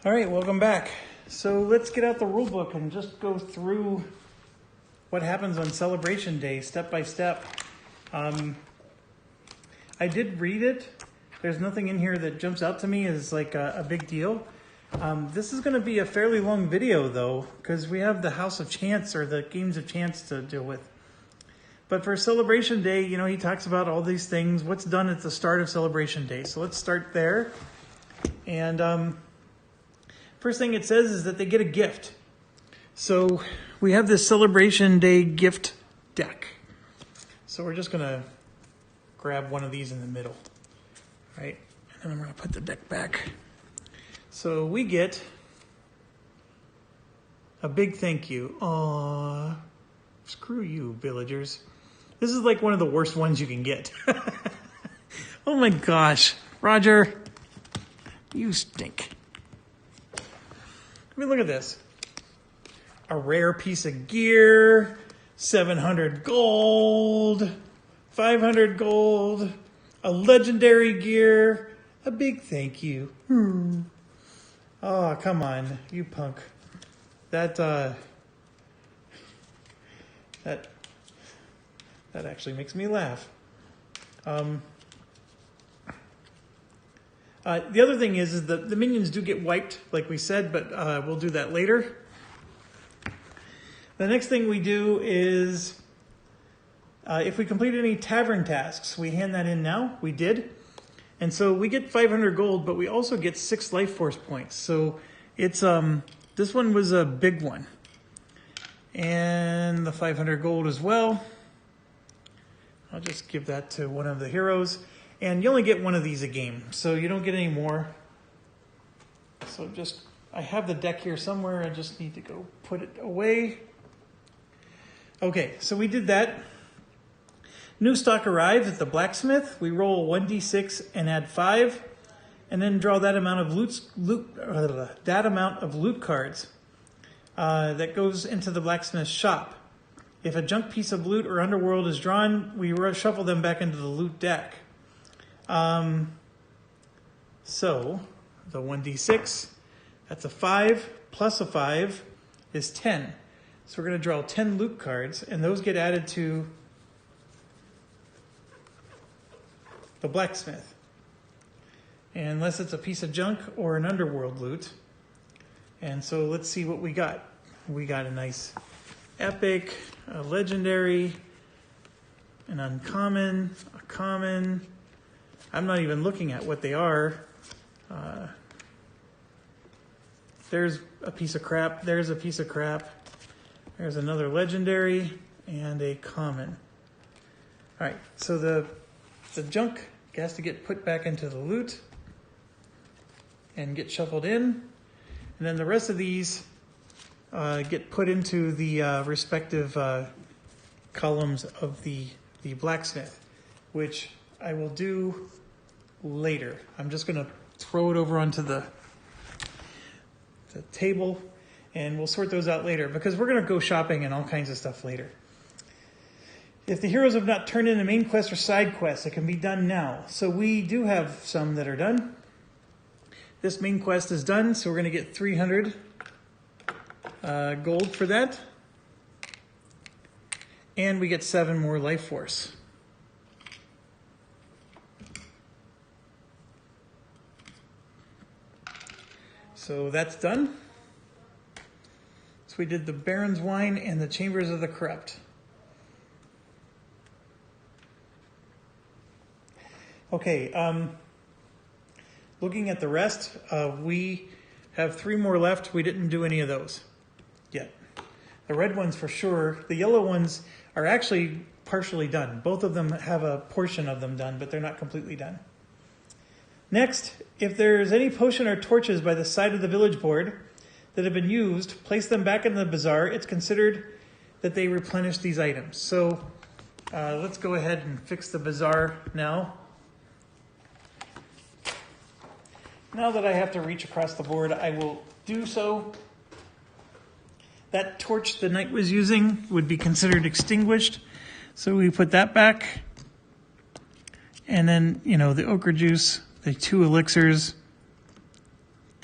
All right, welcome back. So let's get out the rule book and just go through what happens on Celebration Day, step by step. I did read it. There's nothing in here that jumps out to me as like a big deal. This is going to be a fairly long video, though, because we have the House of Chance, or the Games of Chance, to deal with. But for Celebration Day, you know, he talks about all these things, what's done at the start of Celebration Day. So let's start there. And first thing it says is that they get a gift. So we have this Celebration Day gift deck. So we're just going to grab one of these in the middle, right? And then I'm going to put the deck back. So we get a big thank you. Aww, screw you, villagers. This is like one of the worst ones you can get. Oh my gosh, Roger, you stink. I mean, look at this. A rare piece of gear, 700 gold, 500 gold, a legendary gear, a big thank you. Oh, come on, you punk. That actually makes me laugh. The other thing is that the minions do get wiped, like we said, but we'll do that later. The next thing we do is, if we complete any tavern tasks, we hand that in now. We did. And so we get 500 gold, but we also get 6 life force points. So it's, this one was a big one. And the 500 gold as well. I'll just give that to one of the heroes. And you only get one of these a game, so you don't get any more. So I have the deck here somewhere. I just need to go put it away. Okay, so we did that. New stock arrives at the blacksmith. We roll 1d6 and add 5, and then draw that amount of loot cards that goes into the blacksmith's shop. If a junk piece of loot or underworld is drawn, we shuffle them back into the loot deck. So the 1d6, that's a 5 plus a 5 is 10. So we're going to draw 10 loot cards, and those get added to the blacksmith. And unless it's a piece of junk or an underworld loot. And so let's see what we got. We got a nice epic, a legendary, an uncommon, a common. I'm not even looking at what they are. There's a piece of crap. There's a piece of crap. There's another legendary and a common. All right, so the junk has to get put back into the loot and get shuffled in. And then the rest of these get put into the respective columns of the blacksmith, which I will do later. I'm just going to throw it over onto the table, and we'll sort those out later because we're going to go shopping and all kinds of stuff later. If the heroes have not turned in a main quest or side quest, it can be done now. So we do have some that are done. This main quest is done, so we're going to get 300 gold for that. And we get 7 more life force. So that's done. So we did the Baron's Wine and the Chambers of the Corrupt. Okay, looking at the rest, we have 3 more left. We didn't do any of those yet. The red ones for sure. The yellow ones are actually partially done. Both of them have a portion of them done, but they're not completely done. Next, if there's any potion or torches by the side of the village board that have been used, place them back in the bazaar. It's considered that they replenish these items. So let's go ahead and fix the bazaar now. Now that I have to reach across the board, I will do so. That torch the knight was using would be considered extinguished. So we put that back. And then, the ochre juice, the 2 elixirs,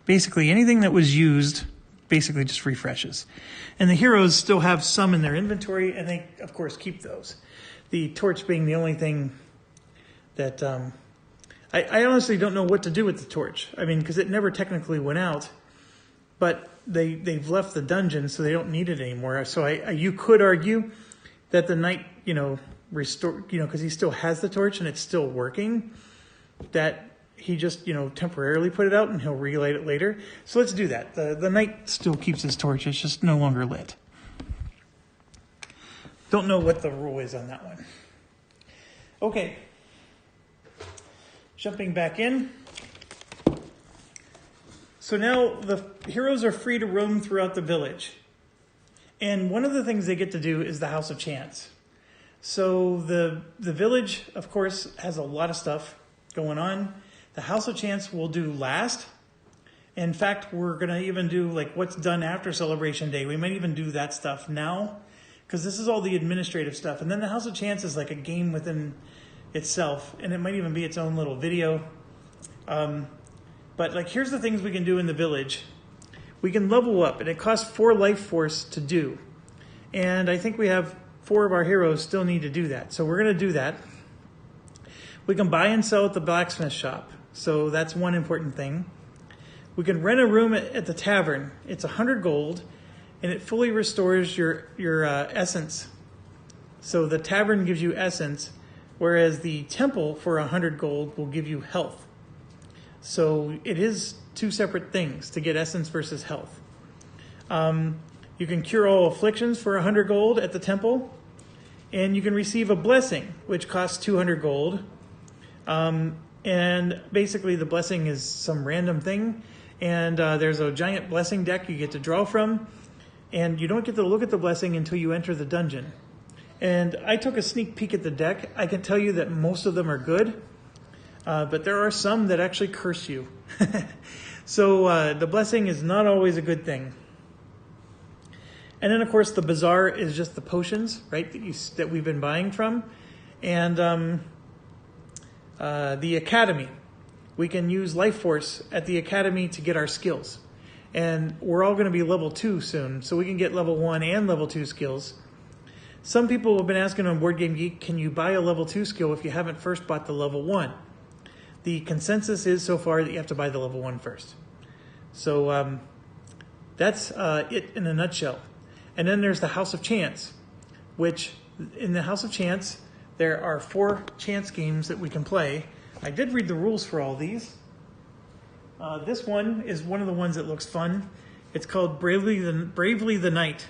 basically anything that was used basically just refreshes. And the heroes still have some in their inventory, and they, of course, keep those. The torch being the only thing that... I honestly don't know what to do with the torch. I mean, because it never technically went out, but they've left the dungeon, so they don't need it anymore. So you could argue that the knight, restore, because he still has the torch and it's still working, that he just, temporarily put it out and he'll relight it later. So let's do that. The knight still keeps his torch. It's just no longer lit. Don't know what the rule is on that one. Okay. Jumping back in. So now the heroes are free to roam throughout the village. And one of the things they get to do is the House of Chance. So the village, of course, has a lot of stuff going on. The House of Chance will do last. In fact, we're going to even do like what's done after Celebration Day. We might even do that stuff now, because this is all the administrative stuff. And then the House of Chance is like a game within itself, and it might even be its own little video. But like, here's the things we can do in the village. We can level up, and it costs 4 life force to do. And I think we have 4 of our heroes still need to do that. So we're going to do that. We can buy and sell at the blacksmith shop. So that's one important thing. We can rent a room at the tavern. It's 100 gold, and it fully restores your essence. So the tavern gives you essence, whereas the temple for 100 gold will give you health. So it is 2 separate things to get essence versus health. You can cure all afflictions for 100 gold at the temple, and you can receive a blessing, which costs 200 gold. And basically the blessing is some random thing, and there's a giant blessing deck you get to draw from, and you don't get to look at the blessing until you enter the dungeon. And I took a sneak peek at the deck. I can tell you that most of them are good, but there are some that actually curse you. So the blessing is not always a good thing. And then, of course, the bazaar is just the potions, right, that we've been buying from. And the academy. We can use life force at the academy to get our skills. And we're all going to be level 2 soon, so we can get level 1 and level 2 skills. Some people have been asking on Board Game Geek, can you buy a level 2 skill if you haven't first bought the level 1? The consensus is so far that you have to buy the level 1 first. So that's it in a nutshell. And then there's the House of Chance, which in the House of Chance, there are 4 chance games that we can play. I did read the rules for all these. This one is one of the ones that looks fun. It's called Bravely the Knight.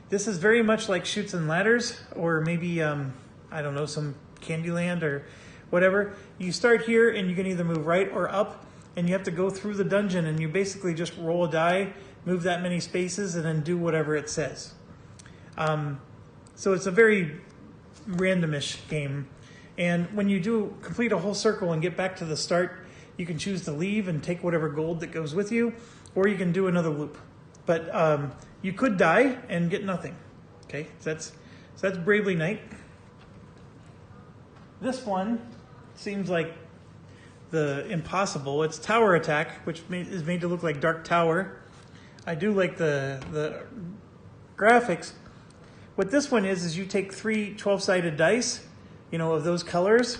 This is very much like Chutes and Ladders, or maybe, I don't know, some Candyland or whatever. You start here and you can either move right or up, and you have to go through the dungeon, and you basically just roll a die, move that many spaces, and then do whatever it says. So it's a very randomish game. And when you complete a whole circle and get back to the start, you can choose to leave and take whatever gold that goes with you, or you can do another loop. But you could die and get nothing. Okay, so that's Bravely Knight. This one seems like the impossible. It's Tower Attack, which is made to look like Dark Tower. I do like the graphics. What this one is you take 3 12-sided dice, of those colors,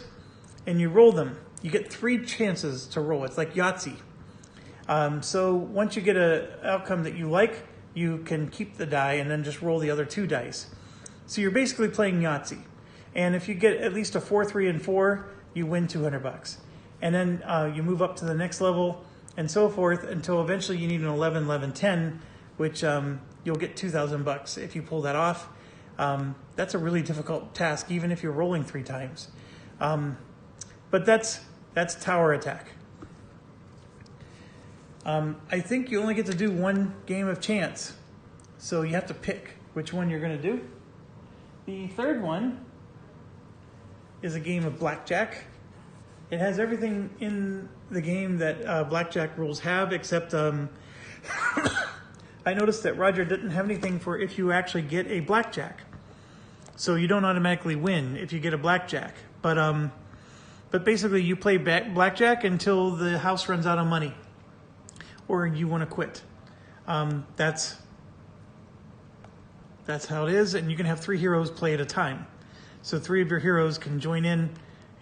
and you roll them. You get 3 chances to roll. It's like Yahtzee. So once you get an outcome that you like, you can keep the die and then just roll the other 2 dice. So you're basically playing Yahtzee. And if you get at least a 4, 3, and 4, you win $200. And then you move up to the next level and so forth until eventually you need an 11, 11, 10, which you'll get $2,000 if you pull that off. That's a really difficult task, even if you're rolling 3 times. But that's Tower Attack. I think you only get to do 1 game of chance, so you have to pick which one you're going to do. The third one is a game of blackjack. It has everything in the game that blackjack rules have, except I noticed that Roger didn't have anything for if you actually get a blackjack. So you don't automatically win if you get a blackjack. But basically you play blackjack until the house runs out of money. or you want to quit. That's how it is, and you can have 3 heroes play at a time. So 3 of your heroes can join in,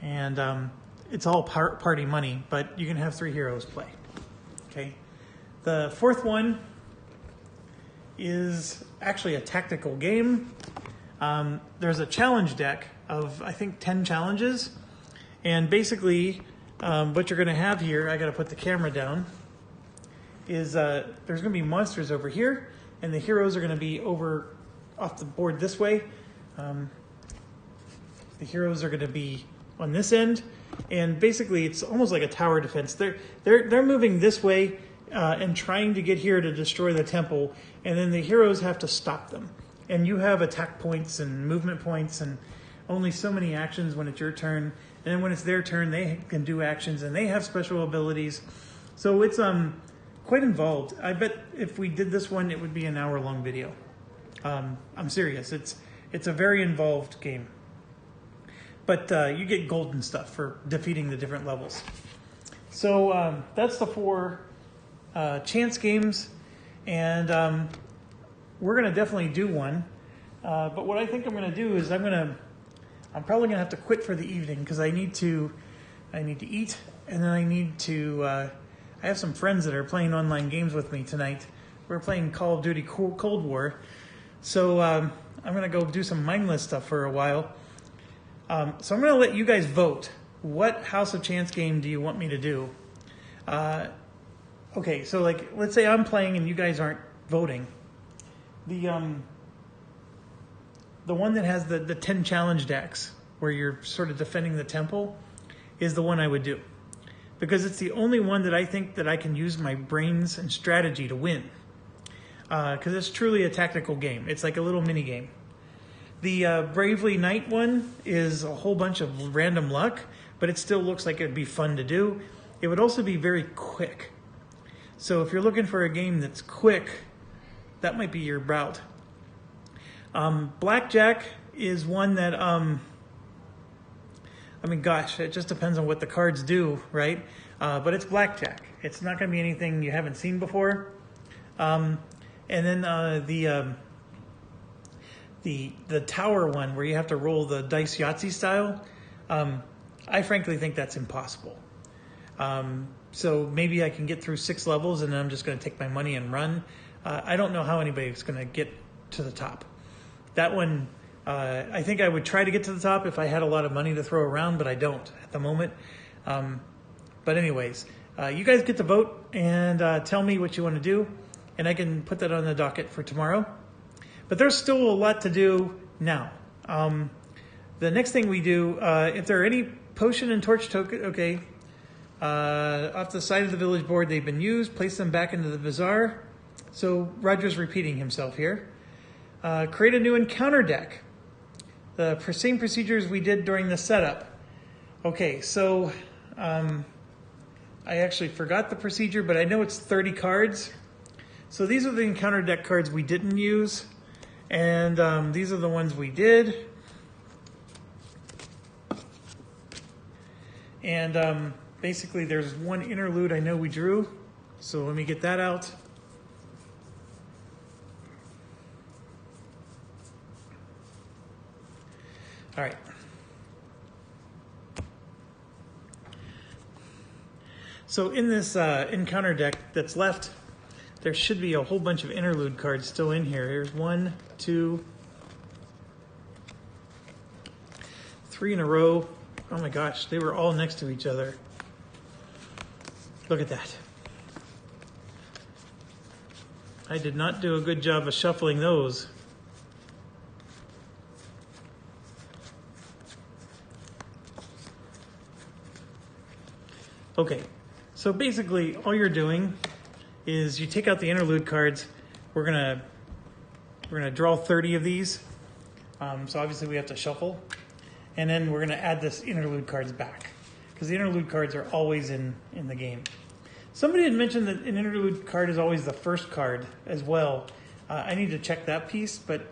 and it's all party money, but you can have 3 heroes play. Okay. The fourth one is actually a tactical game. There's a challenge deck of, I think, 10 challenges. And basically, what you're going to have here, I got to put the camera down, is there's going to be monsters over here, and the heroes are going to be over off the board this way. The heroes are going to be on this end, and basically it's almost like a tower defense. They're moving this way and trying to get here to destroy the temple, and then the heroes have to stop them. And you have attack points and movement points, and only so many actions when it's your turn. And then when it's their turn, they can do actions, and they have special abilities. So it's quite involved. I bet if we did this one, it would be an hour-long video. I'm serious. It's a very involved game. But you get gold and stuff for defeating the different levels. So that's the 4 chance games, and we're going to definitely do one. But what I think I'm going to do is I'm probably going to have to quit for the evening because I need to eat, and then I need to. I have some friends that are playing online games with me tonight. We're playing Call of Duty Cold War, so I'm going to go do some mindless stuff for a while. So I'm going to let you guys vote. What House of Chance game do you want me to do? Okay, so like, let's say I'm playing and you guys aren't voting. The one that has the 10 challenge decks, where you're sort of defending the temple, is the one I would do. Because it's the only one that I think that I can use my brains and strategy to win. Because it's truly a tactical game. It's like a little mini game. The Bravely Knight one is a whole bunch of random luck, but it still looks like it'd be fun to do. It would also be very quick. So if you're looking for a game that's quick, that might be your route. Blackjack is one that, I mean, gosh, it just depends on what the cards do, right? But it's blackjack. It's not going to be anything you haven't seen before. And then the tower one, where you have to roll the dice Yahtzee style, I frankly think that's impossible. So maybe I can get through 6 levels and then I'm just going to take my money and run. I don't know how anybody's going to get to the top. That one, I think I would try to get to the top if I had a lot of money to throw around, but I don't at the moment. But anyways, you guys get to vote and tell me what you want to do, and I can put that on the docket for tomorrow. But there's still a lot to do now. The next thing we do, if there are any potion and torch token, okay, off the side of the village board, they've been used, place them back into the bazaar. So Roger's repeating himself here. Create a new encounter deck. The same procedures we did during the setup. Okay, so I actually forgot the procedure, but I know it's 30 cards. So these are the encounter deck cards we didn't use, and these are the ones we did. And basically there's one interlude I know we drew, so let me get that out. All right. So in this encounter deck that's left, there should be a whole bunch of interlude cards still in here. Here's 1, 2, 3 in a row. Oh my gosh, they were all next to each other. Look at that. I did not do a good job of shuffling those. Okay, so basically all you're doing is you take out the interlude cards. We're gonna draw 30 of these. So obviously we have to shuffle, and then we're gonna add this interlude cards back, because the interlude cards are always in the game. Somebody had mentioned that an interlude card is always the first card as well. I need to check that piece, but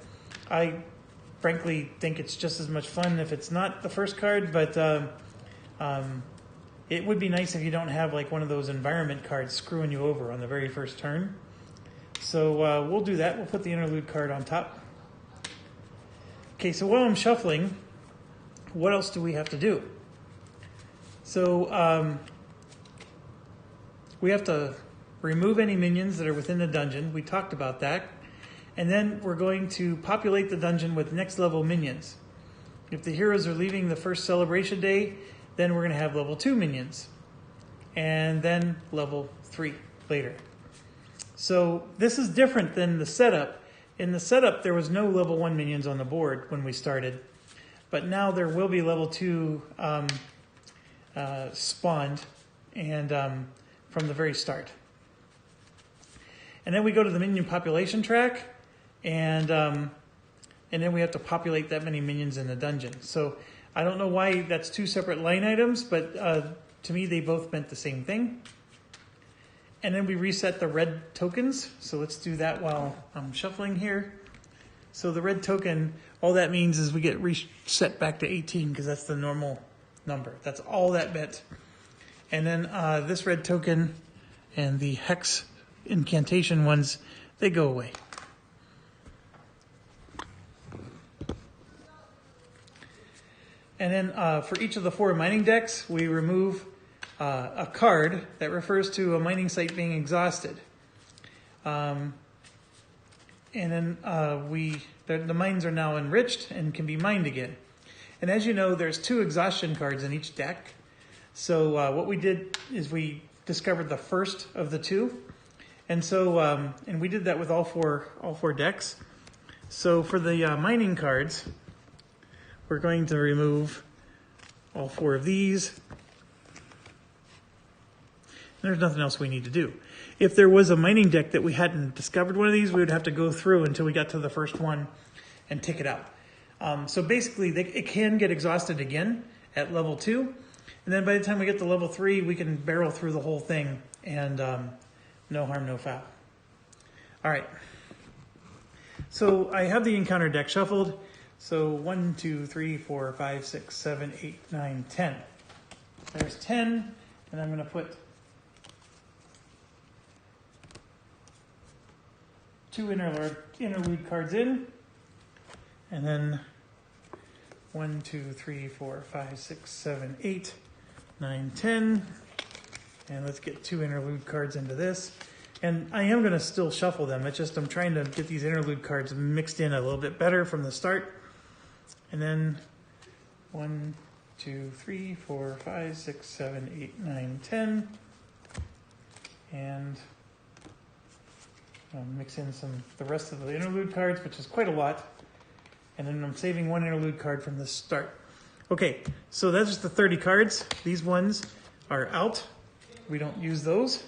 I frankly think it's just as much fun if it's not the first card. But It would be nice if you don't have like one of those environment cards screwing you over on the very first turn. So we'll do that. We'll put the interlude card on top. Okay, so while I'm shuffling, what else do we have to do? So we have to remove any minions that are within the dungeon. We talked about that. And then we're going to populate the dungeon with next level minions. If the heroes are leaving the first celebration day, then we're going to have level 2 minions. And then level 3 later. So this is different than the setup. In the setup, there was no level 1 minions on the board when we started. But now there will be level 2 spawned and from the very start. And then we go to the minion population track. And then we have to populate that many minions in the dungeon. So I don't know why that's 2 separate line items, but to me they both meant the same thing. And then we reset the red tokens. So let's do that while I'm shuffling here. So the red token, all that means is we get reset back to 18 because that's the normal number. That's all that meant. And then this red token and the hex incantation ones, they go away. And then for each of the 4 mining decks, we remove a card that refers to a mining site being exhausted. And then the mines are now enriched and can be mined again. And as you know, there's 2 exhaustion cards in each deck. So what we did is we discovered the first of the 2. And so and we did that with all four decks. So for the mining cards, we're going to remove all 4 of these. There's nothing else we need to do. If there was a mining deck that we hadn't discovered one of these, we would have to go through until we got to the first one and tick it out. So basically, it can get exhausted again at level 2. And then by the time we get to level 3, we can barrel through the whole thing and no harm, no foul. All right. So I have the encounter deck shuffled. So 1, 2, 3, 4, 5, 6, 7, 8, 9, 10. There's 10, and I'm going to put 2 interlude cards in, and then 1, 2, 3, 4, 5, 6, 7, 8, 9, 10. And let's get 2 interlude cards into this. And I am going to still shuffle them. It's just I'm trying to get these interlude cards mixed in a little bit better from the start. And then 1, 2, 3, 4, 5, 6, 7, 8, 9, 10. And I'll mix in the rest of the interlude cards, which is quite a lot. And then I'm saving 1 interlude card from the start. Okay, so that's just the 30 cards. These ones are out. We don't use those.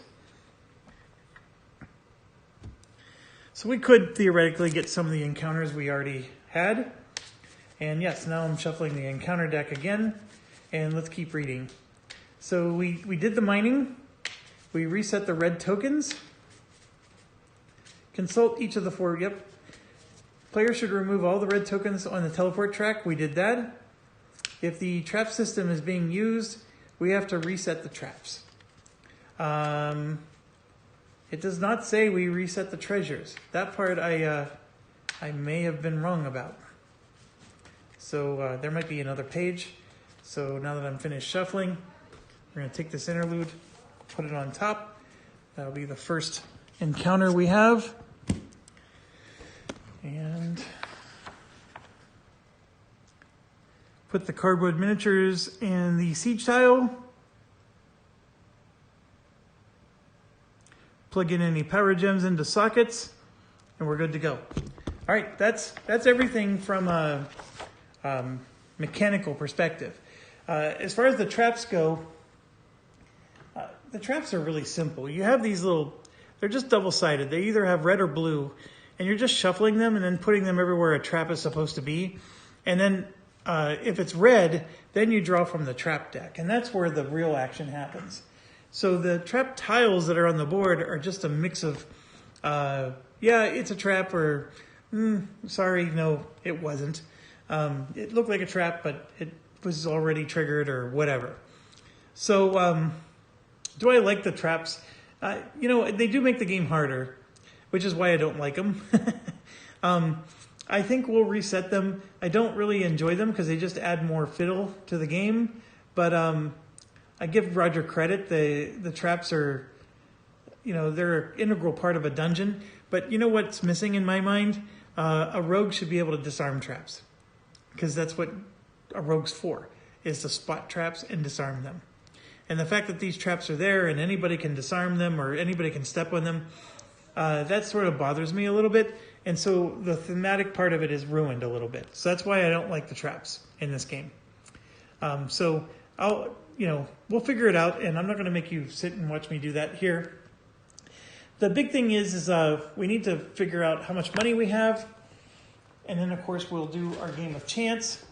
So we could theoretically get some of the encounters we already had. And yes, now I'm shuffling the encounter deck again. And let's keep reading. So we did the mining. We reset the red tokens. Consult each of the 4. Yep. Player should remove all the red tokens on the teleport track. We did that. If the trap system is being used, we have to reset the traps. It does not say we reset the treasures. That part I may have been wrong about. So there might be another page. So now that I'm finished shuffling, we're going to take this interlude, put it on top. That'll be the first encounter we have. And put the cardboard miniatures in the siege tile. Plug in any power gems into sockets, and we're good to go. All right, that's everything from a mechanical perspective. As far as the traps go, the traps are really simple. You have these they're just double-sided. They either have red or blue, and you're just shuffling them and then putting them everywhere a trap is supposed to be. And then if it's red, then you draw from the trap deck, and that's where the real action happens. So the trap tiles that are on the board are just a mix of, yeah, it's a trap, or sorry, no, it wasn't. It looked like a trap, but it was already triggered or whatever. So, do I like the traps? You know, they do make the game harder, which is why I don't like them. I think we'll reset them. I don't really enjoy them because they just add more fiddle to the game. But I give Roger credit. The traps are, you know, they're an integral part of a dungeon. But you know what's missing in my mind? A rogue should be able to disarm traps, because that's what a rogue's for, is to spot traps and disarm them. And the fact that these traps are there and anybody can disarm them or anybody can step on them, that sort of bothers me a little bit. And so the thematic part of it is ruined a little bit. So that's why I don't like the traps in this game. So we'll figure it out, and I'm not going to make you sit and watch me do that here. The big thing is we need to figure out how much money we have. And then, of course, we'll do our game of chance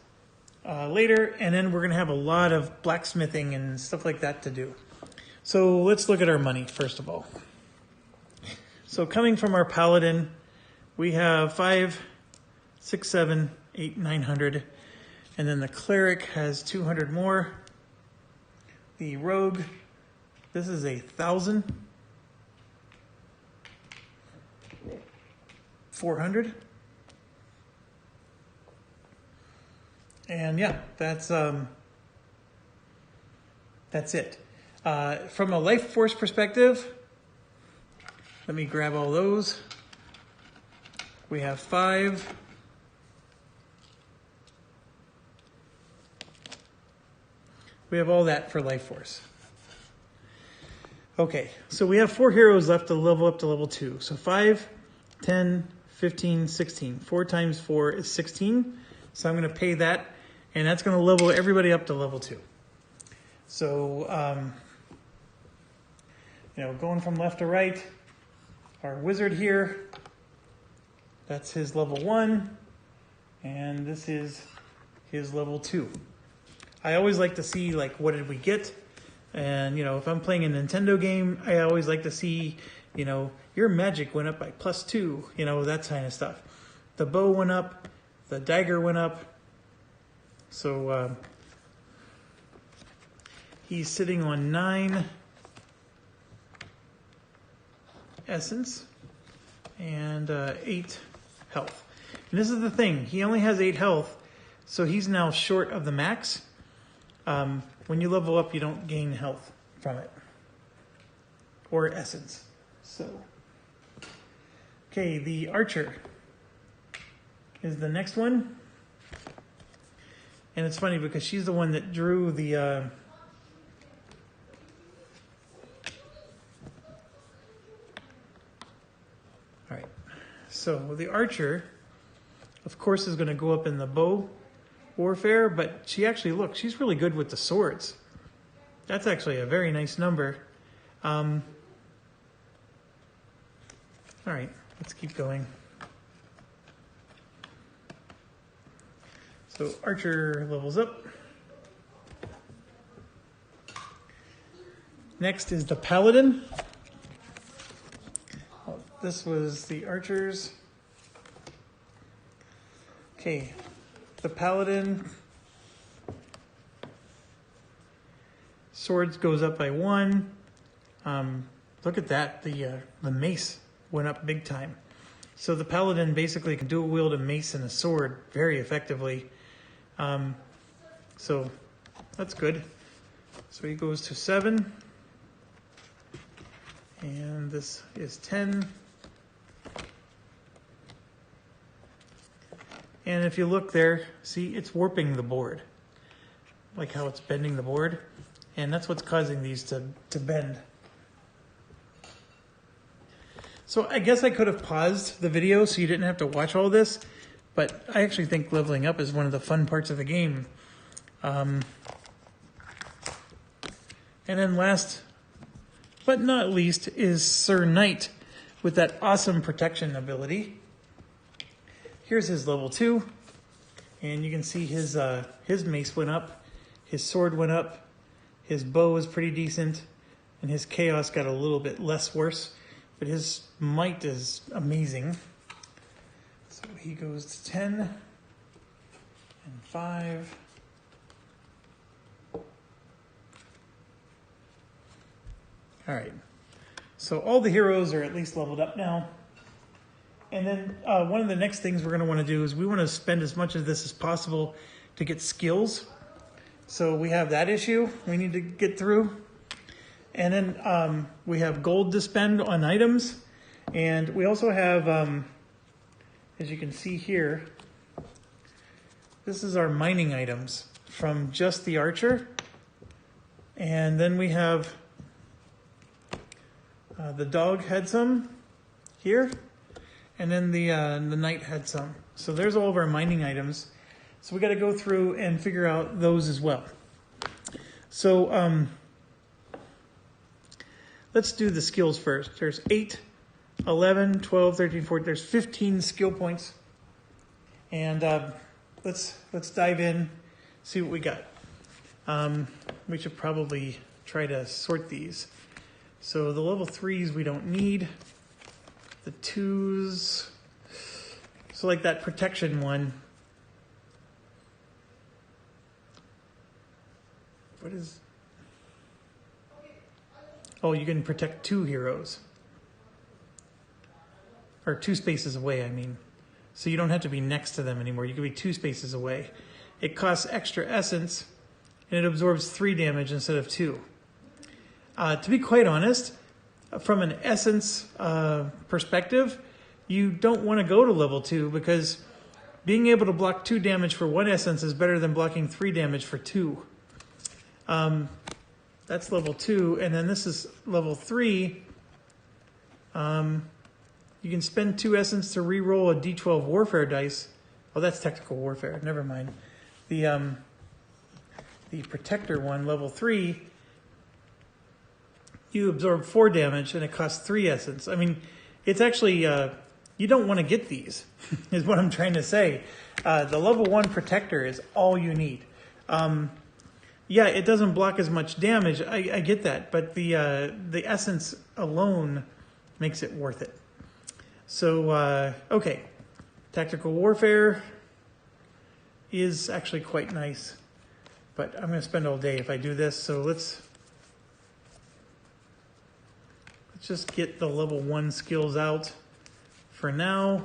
later. And then we're going to have a lot of blacksmithing and stuff like that to do. So let's look at our money, first of all. So coming from our paladin, we have 5, 6, 7, 8, 900. And then the cleric has 200 more. The rogue, this is 1,000. 400. And yeah, that's it. From a life force perspective, let me grab all those. We have 5. We have all that for life force. Okay, so we have 4 heroes left to level up to level 2. So 5, 10, 15, 16. 4 times 4 is 16. So I'm going to pay that, and that's going to level everybody up to level 2. So, going from left to right, our wizard here, that's his level 1, and this is his level 2. I always like to see, like, what did we get? And, if I'm playing a Nintendo game, I always like to see, your magic went up by +2, that kind of stuff. The bow went up, the dagger went up. So he's sitting on 9 essence and 8 health. And this is the thing, he only has 8 health, so he's now short of the max. When you level up, you don't gain health from it, or essence. So, okay, the archer is the next one. And it's funny because she's the one that drew the all right. So the archer, of course, is going to go up in the bow warfare, but she's really good with the swords. That's actually a very nice number. All right, let's keep going. So archer levels up. Next is the paladin. This was the archers. Okay, the paladin. Swords goes up by 1. Look at that, the mace went up big time. So the paladin basically can dual wield a mace and a sword very effectively. So that's good. So he goes to 7. And this is 10. And if you look there, see, it's warping the board. Like how it's bending the board. And that's what's causing these to bend. So I guess I could have paused the video so you didn't have to watch all this. But I actually think leveling up is one of the fun parts of the game. And then last but not least is Sir Knight with that awesome protection ability. Here's his level 2. And you can see his mace went up. His sword went up. His bow is pretty decent. And his chaos got a little bit less worse. But his might is amazing. So he goes to 10 and 5. All right. So all the heroes are at least leveled up now. And then one of the next things we're going to want to do is we want to spend as much of this as possible to get skills. So we have that issue we need to get through. And then we have gold to spend on items. And we also have, as you can see here, this is our mining items from just the archer. And then we have the dog had some here. And then the knight had some. So there's all of our mining items. So we got to go through and figure out those as well. So let's do the skills first. There's 8, 11, 12, 13, 14. There's 15 skill points. And let's dive in, see what we got. We should probably try to sort these. So the level 3s we don't need. The 2s, so like that protection one. What is, oh, you can protect 2 heroes. Or 2 spaces away, I mean. So you don't have to be next to them anymore. You can be 2 spaces away. It costs extra essence, and it absorbs 3 damage instead of 2. To be quite honest, from an essence perspective, you don't want to go to level 2 because being able to block 2 damage for 1 essence is better than blocking 3 damage for 2. That's level 2, and then this is level 3. You can spend 2 essence to re-roll a D12 warfare dice. Oh, that's technical warfare. Never mind. The protector one, level 3. You absorb 4 damage, and it costs 3 essence. I mean, it's actually, you don't want to get these, is what I'm trying to say. The level 1 protector is all you need. Yeah, it doesn't block as much damage, I get that, but the essence alone makes it worth it. So, okay, tactical warfare is actually quite nice, but I'm going to spend all day if I do this, so let's just get the level 1 skills out for now,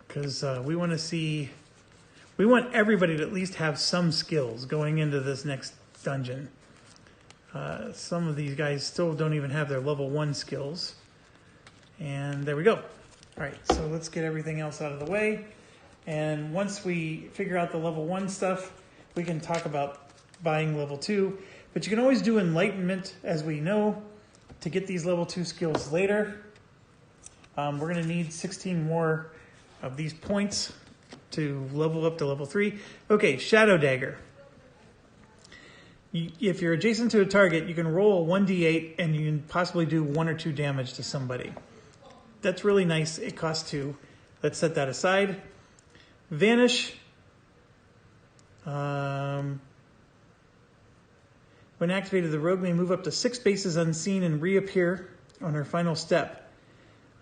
because we want to see, we want everybody to at least have some skills going into this next dungeon. Some of these guys still don't even have their level 1 skills. And there we go. All right, so let's get everything else out of the way. And once we figure out the level 1 stuff, we can talk about buying level 2. But you can always do enlightenment, as we know, to get these level 2 skills later. We're going to need 16 more of these points to level up to level 3. Okay, Shadow Dagger. If you're adjacent to a target, you can roll a 1d8 and you can possibly do 1 or 2 damage to somebody. That's really nice. It costs 2. Let's set that aside. Vanish. When activated, the rogue may move up to 6 spaces unseen and reappear on her final step.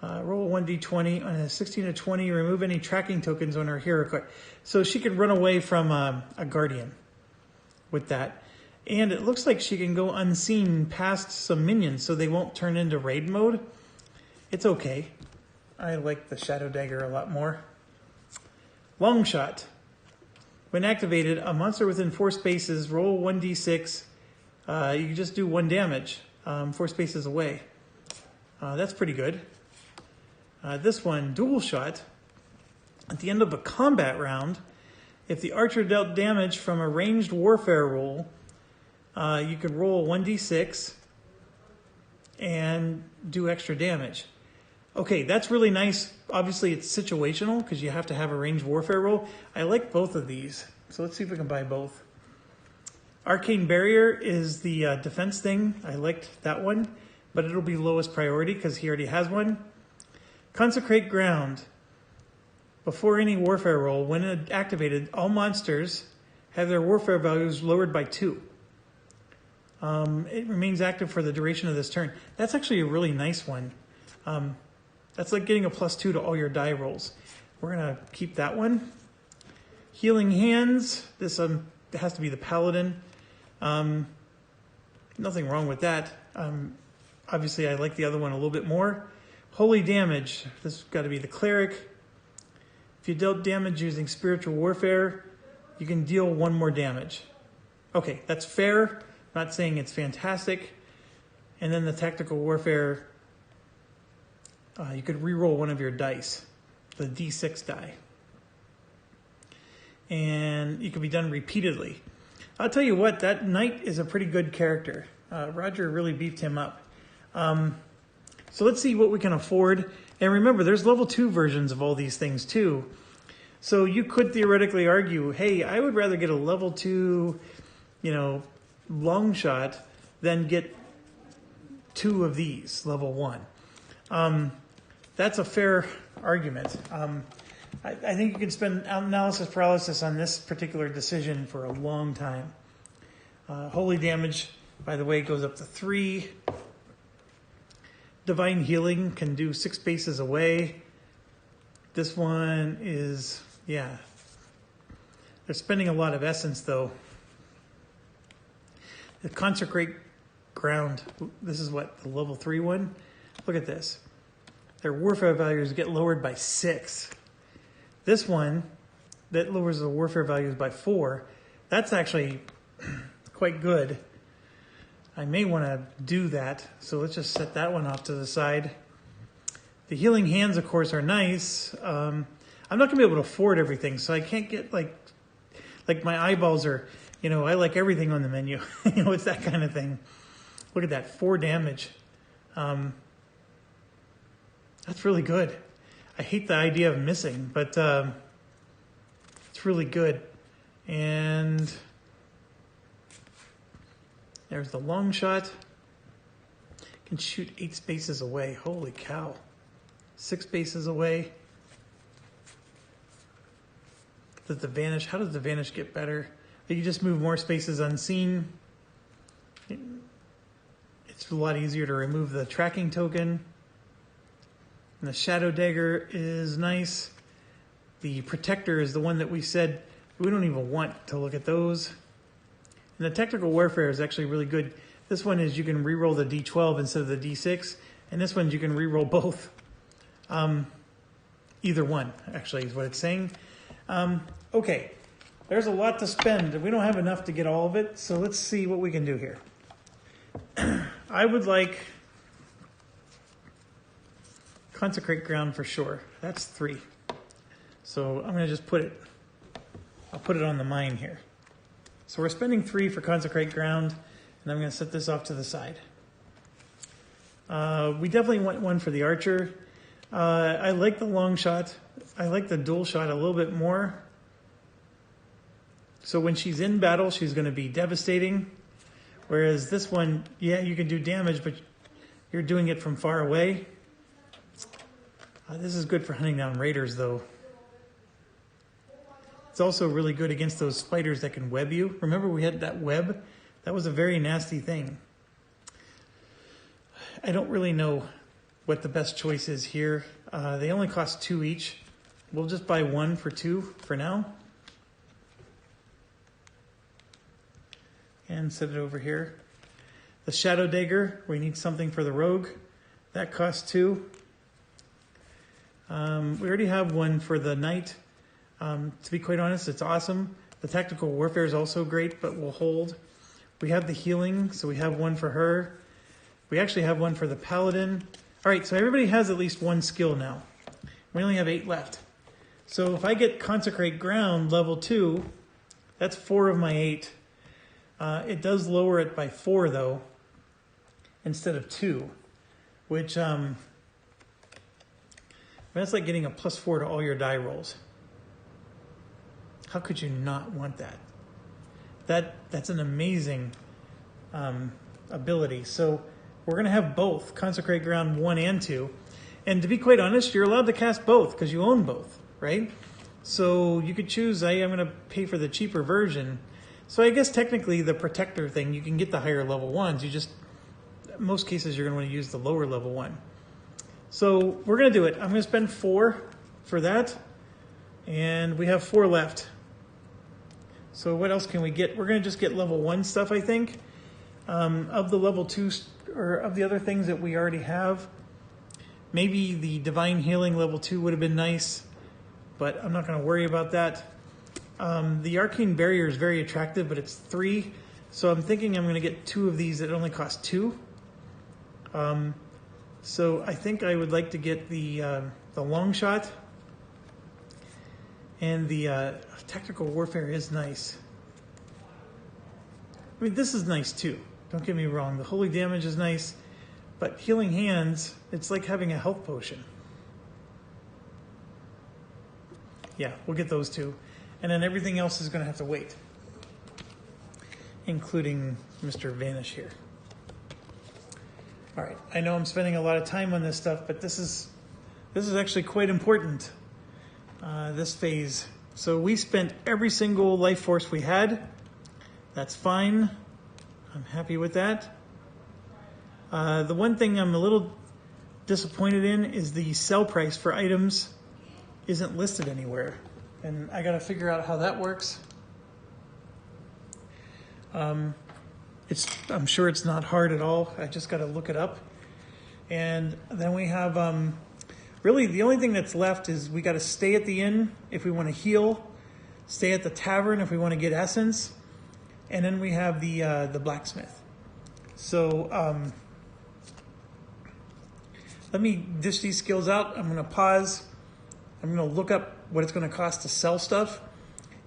Roll a 1d20. On a 16 to 20, remove any tracking tokens on her hero card. So she can run away from a guardian with that. And it looks like she can go unseen past some minions, so they won't turn into raid mode. It's okay. I like the Shadow Dagger a lot more. Long Shot. When activated, a monster within 4 spaces, roll 1d6. You can just do 1 damage, 4 spaces away. That's pretty good. This one, Dual Shot. At the end of a combat round, if the archer dealt damage from a ranged warfare roll, you could roll 1d6 and do extra damage. Okay, that's really nice. Obviously, it's situational because you have to have a ranged warfare roll. I like both of these, so let's see if we can buy both. Arcane Barrier is the defense thing. I liked that one, but it'll be lowest priority because he already has one. Consecrate Ground. Before any warfare roll, when activated, all monsters have their warfare values lowered by 2. It remains active for the duration of this turn. That's actually a really nice one. That's like getting a +2 to all your die rolls. We're going to keep that one. Healing Hands. This has to be the Paladin. Nothing wrong with that. Obviously, I like the other one a little bit more. Holy damage. This has got to be the cleric. If you dealt damage using spiritual warfare, you can deal 1 more damage. Okay, that's fair. Not saying it's fantastic. And then the tactical warfare, you could re-roll one of your dice, the D6 die. And it can be done repeatedly. I'll tell you what, that knight is a pretty good character. Roger really beefed him up. So let's see what we can afford. And remember, there's level 2 versions of all these things too. So you could theoretically argue, hey, I would rather get a level 2, long shot than get 2 of these, level 1. That's a fair argument. I think you can spend analysis paralysis on this particular decision for a long time. Holy damage, by the way, goes up to 3. Divine healing can do 6 spaces away. This one is, yeah. They're spending a lot of essence, though. The consecrate ground, this is what, the level 3 one? Look at this. Their warfare values get lowered by 6. This one, that lowers the warfare values by 4. That's actually quite good. I may want to do that, so let's just set that one off to the side. The healing hands, of course, are nice. I'm not going to be able to afford everything, so I can't get like my eyeballs are, I like everything on the menu. It's that kind of thing. Look at that, 4 damage. That's really good. I hate the idea of missing, but it's really good. And there's the long shot. Can shoot 8 spaces away. Holy cow. 6 spaces away. Does the vanish? How does the vanish get better? You just move more spaces unseen. It's a lot easier to remove the tracking token. And the shadow dagger is nice. The protector is the one that we said we don't even want to look at those. And the technical warfare is actually really good. This one is you can re-roll the D12 instead of the D6. And this one you can re-roll both. Either one, actually, is what it's saying. Okay, there's a lot to spend. We don't have enough to get all of it, so let's see what we can do here. I would like consecrate ground for sure. That's 3. So I'm going to just I'll put it on the mine here. So we're spending 3 for consecrate ground, and I'm going to set this off to the side. We definitely want 1 for the archer. I like the long shot. I like the dual shot a little bit more. So when she's in battle, she's going to be devastating. Whereas this one, yeah, you can do damage, but you're doing it from far away. This is good for hunting down raiders, though. It's also really good against those spiders that can web you. Remember we had that web? That was a very nasty thing. I don't really know what the best choice is here. They only cost 2 each. We'll just buy 1 for 2 for now. And set it over here. The shadow dagger, we need something for the rogue. That costs 2. We already have 1 for the knight. To be quite honest, it's awesome. The tactical warfare is also great, but we'll hold. We have the healing, so we have 1 for her. We actually have 1 for the paladin. All right, so everybody has at least 1 skill now. We only have 8 left. So if I get consecrate ground level 2, that's 4 of my 8. It does lower it by 4 though, instead of 2, which that's like getting a +4 to all your die rolls. How could you not want that? That's an amazing ability. So we're going to have both consecrate ground 1 and 2. And to be quite honest, you're allowed to cast both because you own both, right? So you could choose, I'm going to pay for the cheaper version. So I guess technically the protector thing, you can get the higher level ones. You just, in most cases, you're going to want to use the lower level one. So we're going to do it. I'm going to spend 4 for that. And we have 4 left. So what else can we get? We're going to just get level 1 stuff, I think. Of the level 2, or of the other things that we already have, maybe the Divine Healing level 2 would have been nice, but I'm not going to worry about that. The Arcane Barrier is very attractive, but it's 3, so I'm thinking I'm going to get 2 of these that only cost 2. So I think I would like to get the long shot, and the Tactical Warfare is nice. I mean, this is nice too. Don't get me wrong. The Holy Damage is nice, but Healing Hands, it's like having a health potion. Yeah, we'll get those 2. And then everything else is going to have to wait, including Mr. Vanish here. All right, I know I'm spending a lot of time on this stuff, but this is actually quite important, this phase. So we spent every single life force we had. That's fine. I'm happy with that. The one thing I'm a little disappointed in is the sell price for items isn't listed anywhere. And I gotta figure out how that works. I'm sure it's not hard at all. I just gotta look it up. And then we have, really the only thing that's left is we gotta stay at the inn if we wanna heal, stay at the tavern if we wanna get essence, and then we have the blacksmith. So let me dish these skills out. I'm gonna pause. I'm gonna look up what it's gonna cost to sell stuff,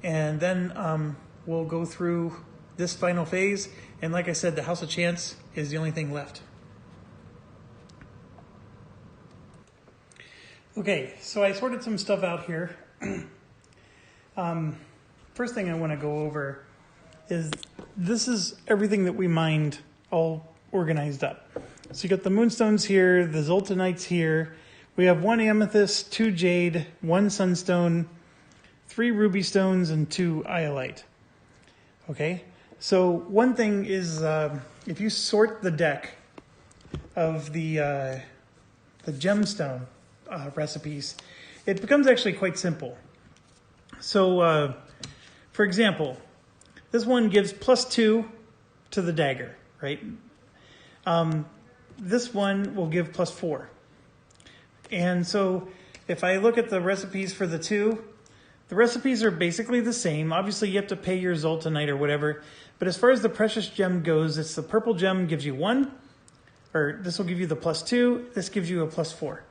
and then we'll go through this final phase. And like I said, the House of Chance is the only thing left. Okay, so I sorted some stuff out here. First thing I want to go over is this is everything that we mined all organized up. So you got the Moonstones here, the Zoltanites here. We have 1 Amethyst, 2 Jade, 1 Sunstone, 3 Ruby Stones, and 2 Iolite. Okay, so one thing is if you sort the deck of the gemstone recipes, it becomes actually quite simple. So for example, this one gives +2 to the dagger, right? This one will give +4. And so if I look at the recipes for the 2, the recipes are basically the same. Obviously, you have to pay your Zoltanite or whatever. But as far as the precious gem goes, it's the purple gem gives you 1, or this will give you the +2. This gives you a +4.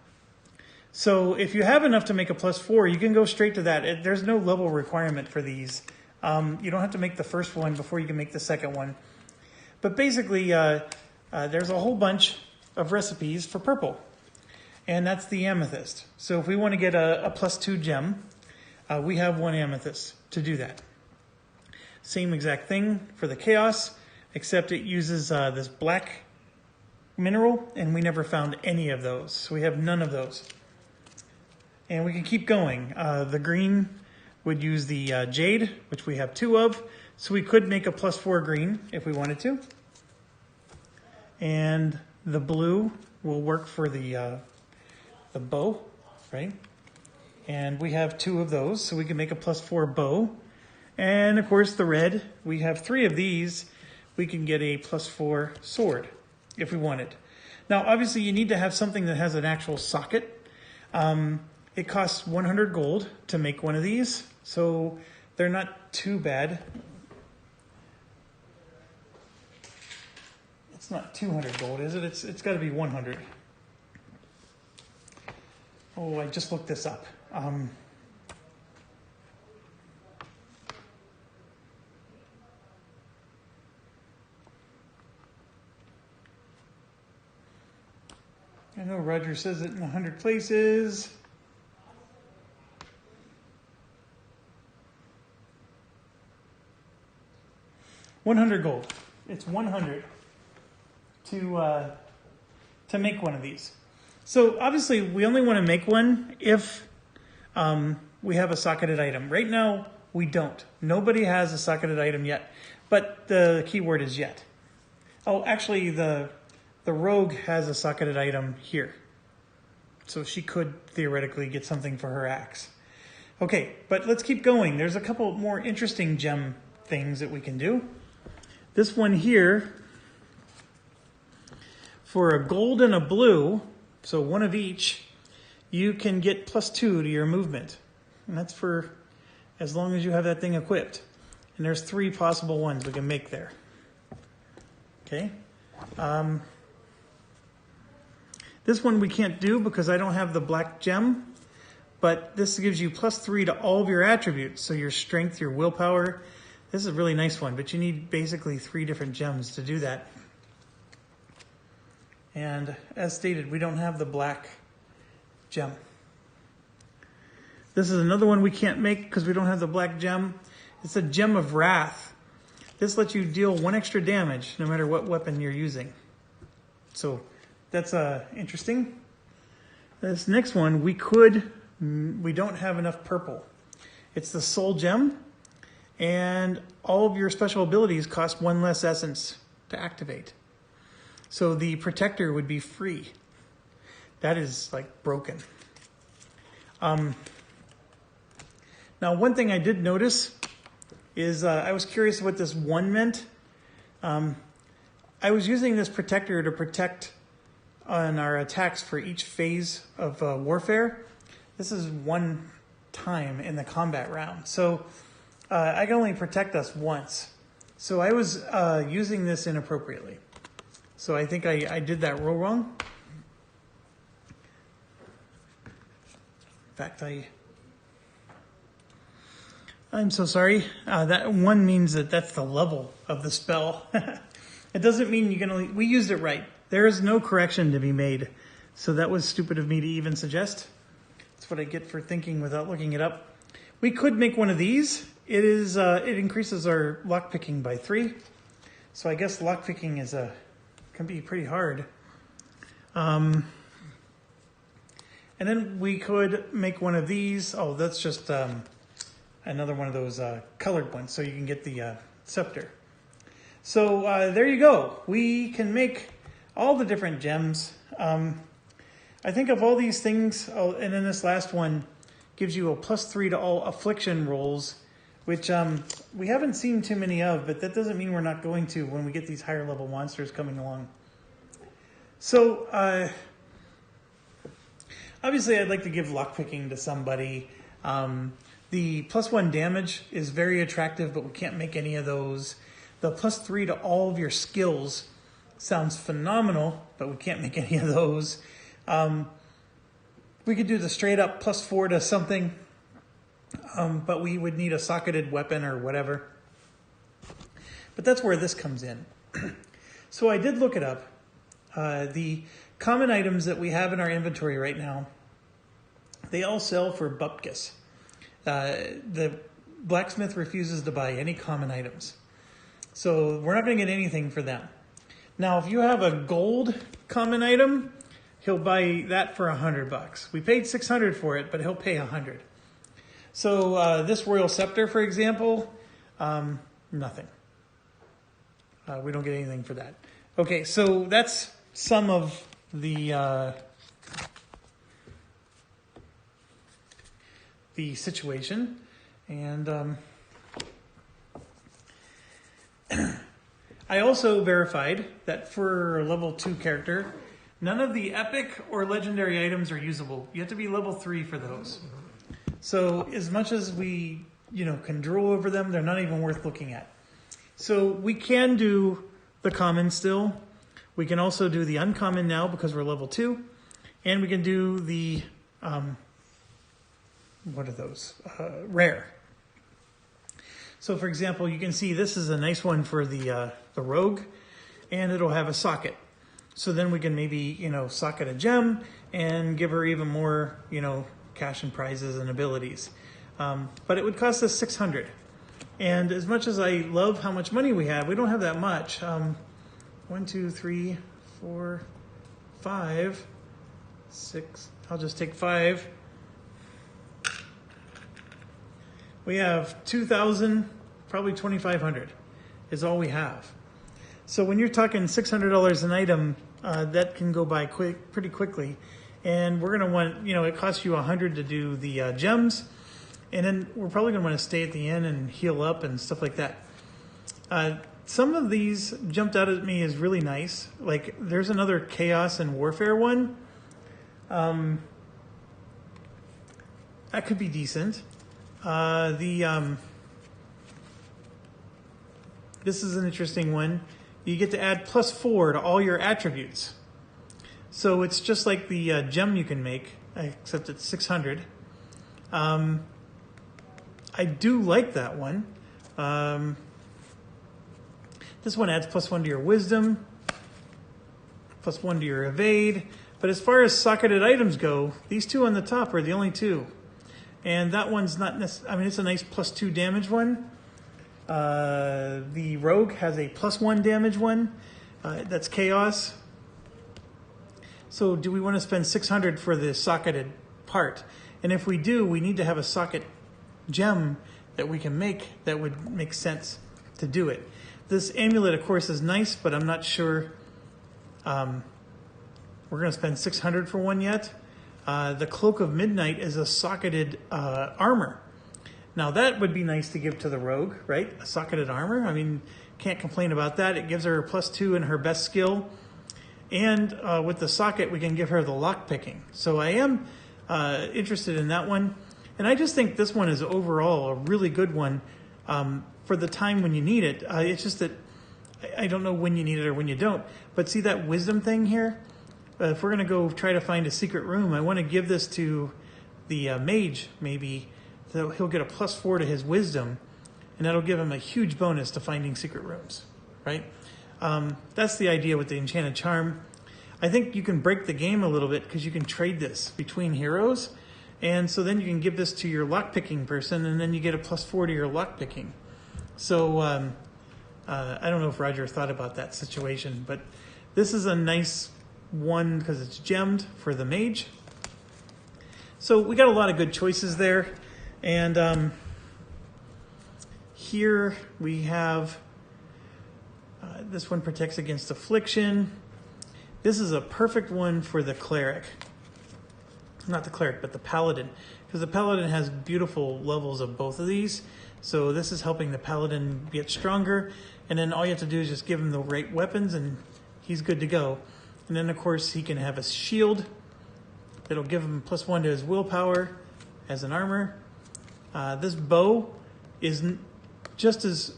So if you have enough to make a +4, you can go straight to that. There's no level requirement for these. You don't have to make the first one before you can make the second one. But basically, there's a whole bunch of recipes for purple. And that's the amethyst. So if we want to get a +2 gem, we have 1 amethyst to do that. Same exact thing for the chaos, except it uses this black mineral, and we never found any of those. So we have none of those. And we can keep going. The green would use the jade, which we have 2 of. So we could make a +4 green if we wanted to. And the blue will work for the bow, right? And we have 2 of those, so we can make a +4 bow. And of course the red, we have 3 of these. We can get a +4 sword if we wanted. Now obviously you need to have something that has an actual socket. It costs 100 gold to make one of these, so they're not too bad. It's not 200 gold, is it? It's got to be 100. Oh, I just looked this up. I know Roger says it in 100 places. $100 gold. It's 100 to make one of these. So obviously we only want to make one if we have a socketed item. Right now we don't. Nobody has a socketed item yet, but the keyword is yet. Oh, actually the rogue has a socketed item here. So she could theoretically get something for her axe. Okay, but let's keep going. There's a couple more interesting gem things that we can do. This one here for a gold and a blue, so one of each, you can get +2 to your movement. And that's for as long as you have that thing equipped. And there's 3 possible ones we can make there. Okay. This one we can't do because I don't have the black gem, but this gives you +3 to all of your attributes. So your strength, your willpower. This is a really nice one, but you need basically 3 different gems to do that. And as stated, we don't have the black gem. This is another one we can't make because we don't have the black gem. It's a Gem of Wrath. This lets you deal 1 extra damage no matter what weapon you're using. So that's interesting. This next one, we don't have enough purple. It's the Soul Gem, and all of your special abilities cost 1 less essence to activate. So the Protector would be free. That is like broken. Now, one thing I did notice is I was curious what this 1 meant. I was using this Protector to protect on our attacks for each phase of warfare. This is 1 time in the combat round. So I can only protect us once. So I was using this inappropriately. So I think I did that real wrong. In fact, I'm so sorry. That 1 means that's the level of the spell. It doesn't mean you can only... We used it right. There is no correction to be made. So that was stupid of me to even suggest. That's what I get for thinking without looking it up. We could make one of these. It increases our lockpicking by 3. So I guess lockpicking can be pretty hard. And then we could make one of these. Oh, that's just another one of those colored ones, so you can get the scepter. So there you go. We can make all the different gems. I think of all these things, and then this last one gives you a +3 to all affliction rolls, which we haven't seen too many of, but that doesn't mean we're not going to when we get these higher level monsters coming along. So obviously I'd like to give lockpicking to somebody. The +1 damage is very attractive, but we can't make any of those. The +3 to all of your skills sounds phenomenal, but we can't make any of those. We could do the straight up +4 to something, but we would need a socketed weapon or whatever. But that's where this comes in. So I did look it up. The common items that we have in our inventory right now, they all sell for bupkis. The blacksmith refuses to buy any common items. So we're not going to get anything for them. Now, if you have a gold common item, he'll buy that for $100. We paid $600 for it, but he'll pay $100. So this Royal Scepter, for example, nothing. We don't get anything for that. Okay, so that's some of the situation. And I also verified that for a level 2 character, none of the epic or legendary items are usable. You have to be level 3 for those. So as much as we, can drool over them, they're not even worth looking at. So we can do the common still. We can also do the uncommon now because we're level 2. And we can do the, what are those? Rare. So for example, you can see this is a nice one for the rogue, and it'll have a socket. So then we can maybe, socket a gem and give her even more, cash and prizes and abilities. But it would cost us $600. And as much as I love how much money we have, we don't have that much. 1, 2, 3, 4, 5, 6. I'll just take 5. We have 2,000, probably 2,500 is all we have. So when you're talking $600 an item, that can go by pretty quickly. And we're going to want, it costs you $100 to do the gems. And then we're probably going to want to stay at the inn and heal up and stuff like that. some of these jumped out at me as really nice. Like there's another Chaos and Warfare one. That could be decent. This is an interesting one. You get to add +4 to all your attributes. So it's just like the gem you can make, except it's 600. I do like that one. This one adds +1 to your wisdom, +1 to your evade. But as far as socketed items go, these two on the top are the only two. And that one's not necessarily, I mean, it's a nice +2 damage one. The rogue has a +1 damage one. That's chaos. So do we want to spend 600 for the socketed part? And if we do, we need to have a socket gem that we can make that would make sense to do it. This amulet, of course, is nice, but I'm not sure we're going to spend 600 for one yet. The Cloak of Midnight is a socketed armor. Now that would be nice to give to the rogue, right? A socketed armor. I mean, can't complain about that. It gives her a +2 in her best skill. And with the socket, we can give her the lock picking. So I am interested in that one. And I just think this one is overall a really good one for the time when you need it. It's just that I don't know when you need it or when you don't. But see that wisdom thing here? If we're going to go try to find a secret room, I want to give this to the mage, maybe. So he'll get a +4 to his wisdom, and that'll give him a huge bonus to finding secret rooms, right? That's the idea with the Enchanted Charm. I think you can break the game a little bit because you can trade this between heroes. And so then you can give this to your lockpicking person, and then you get a +4 to your lockpicking. So I don't know if Roger thought about that situation, but this is a nice one because it's gemmed for the mage. So we got a lot of good choices there. And here we have, this one protects against affliction. This is a perfect one for the cleric. Not the cleric, but the paladin. Because the paladin has beautiful levels of both of these. So this is helping the paladin get stronger. And then all you have to do is just give him the right weapons and he's good to go. And then of course he can have a shield. That'll give him +1 to his willpower as an armor. This bow is just as,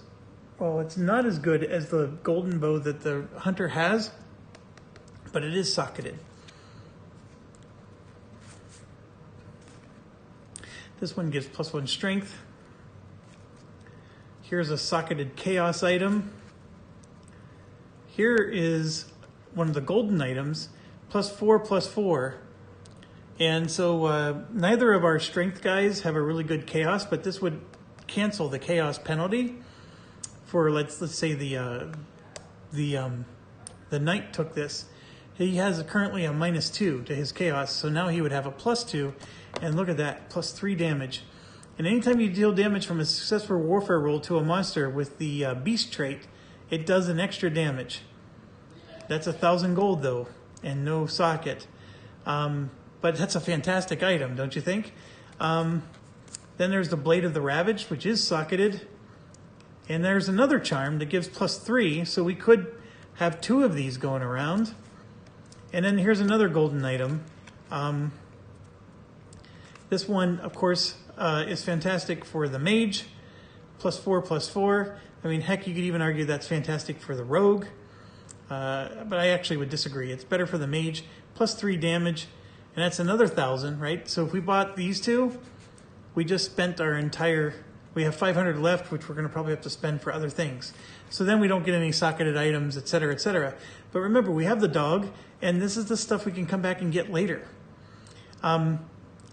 well, it's not as good as the golden bow that the hunter has, but it is socketed. This one gives +1 strength. Here's a socketed chaos item. Here is one of the golden items, +4/+4. And so neither of our strength guys have a really good chaos, but this would cancel the chaos penalty for let's say the knight took this. He has currently a -2 to his chaos, so now he would have a +2, and look at that, +3 damage. And anytime you deal damage from a successful warfare roll to a monster with the beast trait, it does an extra damage. That's 1,000 gold though, and no socket. But that's a fantastic item, don't you think? Then there's the Blade of the Ravaged, which is socketed. And there's another charm that gives +3, so we could have 2 of these going around. And then here's another golden item. This one, of course, is fantastic for the mage, +4/+4. I mean, heck, you could even argue that's fantastic for the rogue. But I actually would disagree. It's better for the mage, +3 damage. And that's another 1,000, right? So if we bought these two, we just spent our entire, we have 500 left, which we're going to probably have to spend for other things. So then we don't get any socketed items, et cetera, et cetera. But remember, we have the dog, and this is the stuff we can come back and get later.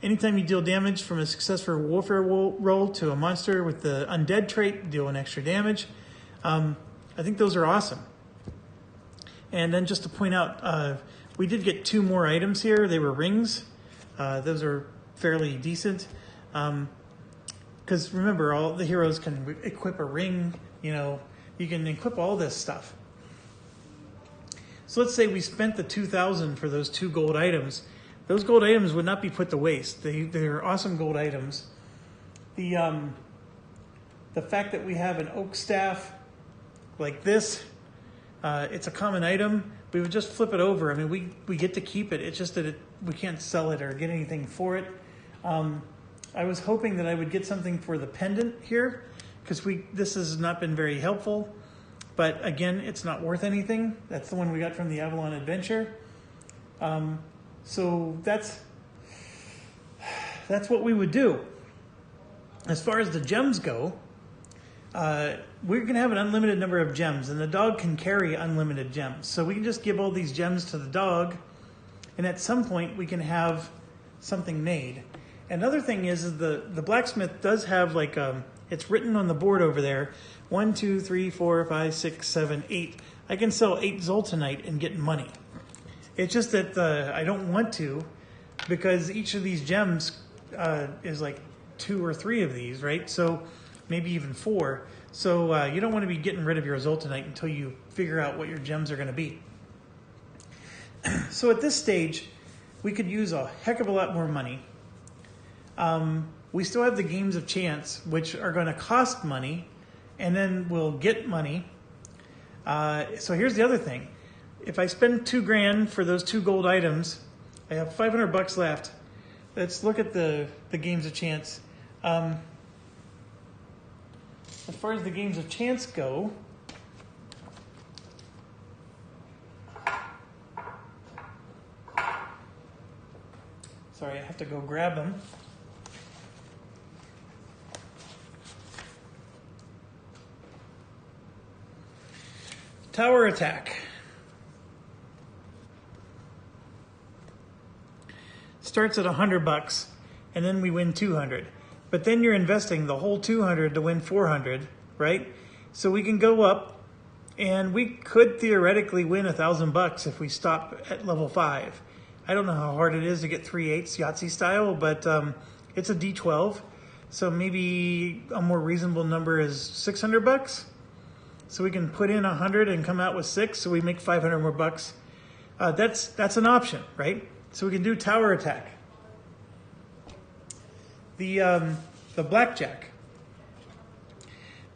Anytime you deal damage from a successful warfare roll to a monster with the undead trait, deal an extra damage. I think those are awesome. And then just to point out, we did get 2 more items here. They were rings. Those are fairly decent. Because remember, all the heroes can equip a ring. You know, you can equip all this stuff. So let's say we spent the 2,000 for those 2 gold items. Those gold items would not be put to waste. They're awesome gold items. The fact that we have an oak staff like this. It's a common item. We would just flip it over. I mean, we get to keep it. It's just that we can't sell it or get anything for it. I was hoping that I would get something for the pendant here, because this has not been very helpful. But again, it's not worth anything. That's the one we got from the Avalon Adventure. So that's what we would do. As far as the gems go, we're going to have an unlimited number of gems, and the dog can carry unlimited gems. So we can just give all these gems to the dog, and at some point we can have something made. Another thing is the blacksmith does have like it's written on the board over there, 1, 2, 3, 4, 5, 6, 7, 8. I can sell 8 Zoltanite and get money. It's just that I don't want to, because each of these gems is like 2 or 3 of these, right? So maybe even 4. So you don't want to be getting rid of your Zoltanite until you figure out what your gems are going to be. So at this stage, we could use a heck of a lot more money. We still have the games of chance, which are going to cost money, and then we'll get money. So here's the other thing. If I spend $2 grand for those 2 gold items, I have $500 left. Let's look at the games of chance. As far as the games of chance go, sorry, I have to go grab them. Tower attack. Starts at $100, and then we win 200. But then you're investing the whole 200 to win 400, right? So we can go up, and we could theoretically win $1,000 if we stop at level 5. I don't know how hard it is to get 3/8 Yahtzee style, but it's a D12, so maybe a more reasonable number is $600. So we can put in 100 and come out with 6, so we make 500 more bucks. That's an option, right? So we can do tower attack. The blackjack.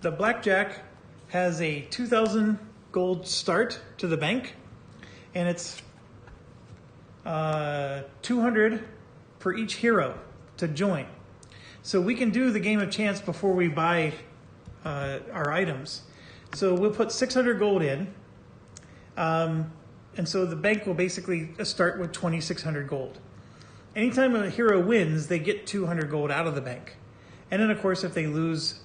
The blackjack has a 2,000 gold start to the bank, and it's 200 for each hero to join. So we can do the game of chance before we buy our items. So we'll put 600 gold in, and so the bank will basically start with 2,600 gold. Anytime a hero wins, they get 200 gold out of the bank. And then, of course, if they lose,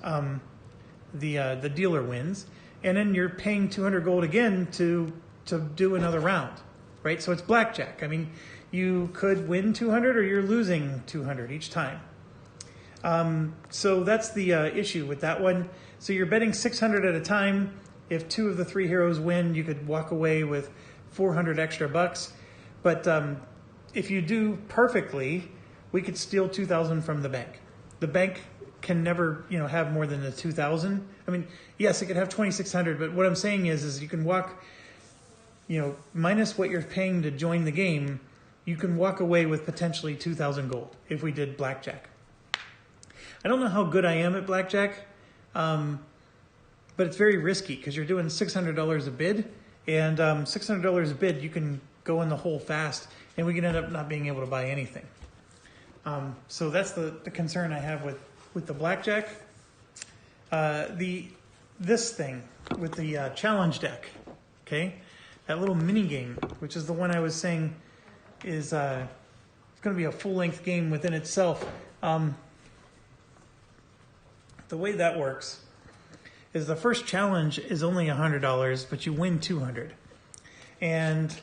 the dealer wins. And then you're paying 200 gold again to do another round, right? So it's blackjack. I mean, you could win 200 or you're losing 200 each time. So that's the issue with that one. So you're betting 600 at a time. If 2 of the 3 heroes win, you could walk away with 400 extra bucks. But if you do perfectly, we could steal 2,000 from the bank. The bank can never, have more than the 2,000. I mean, yes, it could have 2,600, but what I'm saying is you can walk, minus what you're paying to join the game, you can walk away with potentially 2,000 gold if we did blackjack. I don't know how good I am at blackjack, but it's very risky because you're doing $600 a bid, and $600 a bid, you can go in the hole fast, and we can end up not being able to buy anything. So that's the concern I have with the blackjack. This thing with the challenge deck, okay? That little mini game, which is the one I was saying is it's going to be a full-length game within itself. The way that works is the first challenge is only $100, but you win 200. And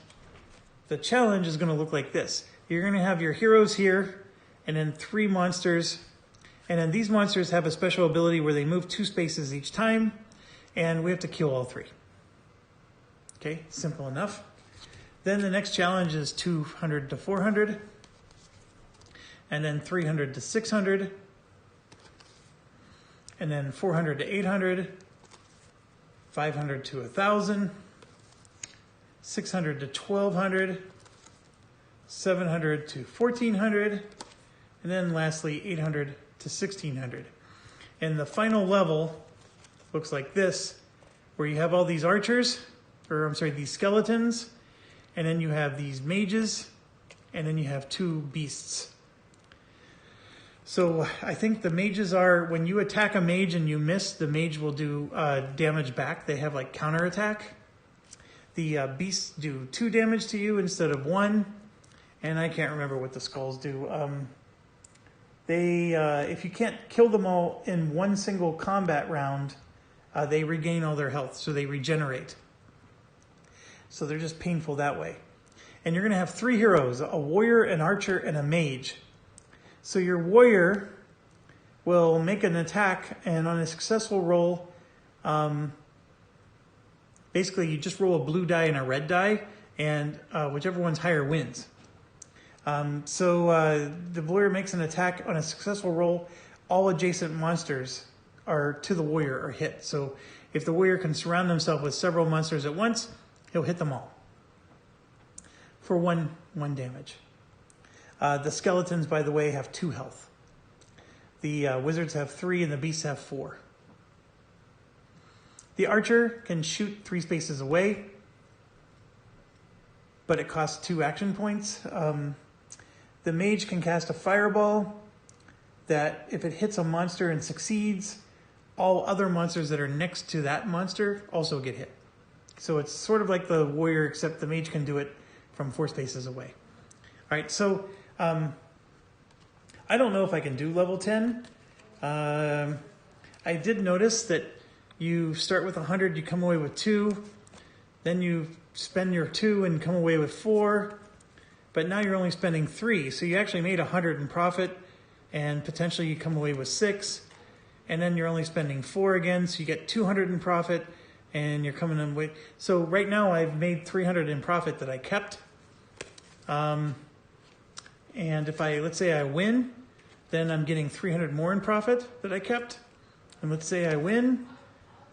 the challenge is going to look like this. You're going to have your heroes here, and then 3 monsters. And then these monsters have a special ability where they move 2 spaces each time, and we have to kill all 3. Okay, simple enough. Then the next challenge is 200 to 400, and then 300 to 600, and then 400 to 800, 500 to 1,000, 600 to 1,200, 700 to 1,400, and then lastly 800 to 1,600. And the final level looks like this, where you have all these archers, or I'm sorry, these skeletons, and then you have these mages, and then you have 2 beasts. So I think the mages are, when you attack a mage and you miss, the mage will do damage back. They have like counterattack. The beasts do 2 damage to you instead of 1. And I can't remember what the skulls do. If you can't kill them all in one single combat round, they regain all their health, so they regenerate. So they're just painful that way. And you're going to have 3 heroes, a warrior, an archer, and a mage. So your warrior will make an attack, and on a successful roll, basically you just roll a blue die and a red die, and whichever one's higher wins. The warrior makes an attack on a successful roll. All adjacent monsters to the warrior are hit. So if the warrior can surround himself with several monsters at once, he'll hit them all for one damage. The skeletons, by the way, have 2 health. The wizards have 3 and the beasts have 4. The archer can shoot 3 spaces away, but it costs 2 action points. The mage can cast a fireball that if it hits a monster and succeeds, all other monsters that are next to that monster also get hit. So it's sort of like the warrior, except the mage can do it from 4 spaces away. All right, so I don't know if I can do level 10. I did notice that you start with 100, you come away with 2, then you spend your 2 and come away with 4, but now you're only spending 3. So you actually made 100 in profit, and potentially you come away with 6, and then you're only spending 4 again, so you get 200 in profit, and you're coming in with. So right now I've made 300 in profit that I kept. And if let's say I win, then I'm getting 300 more in profit that I kept. And let's say I win,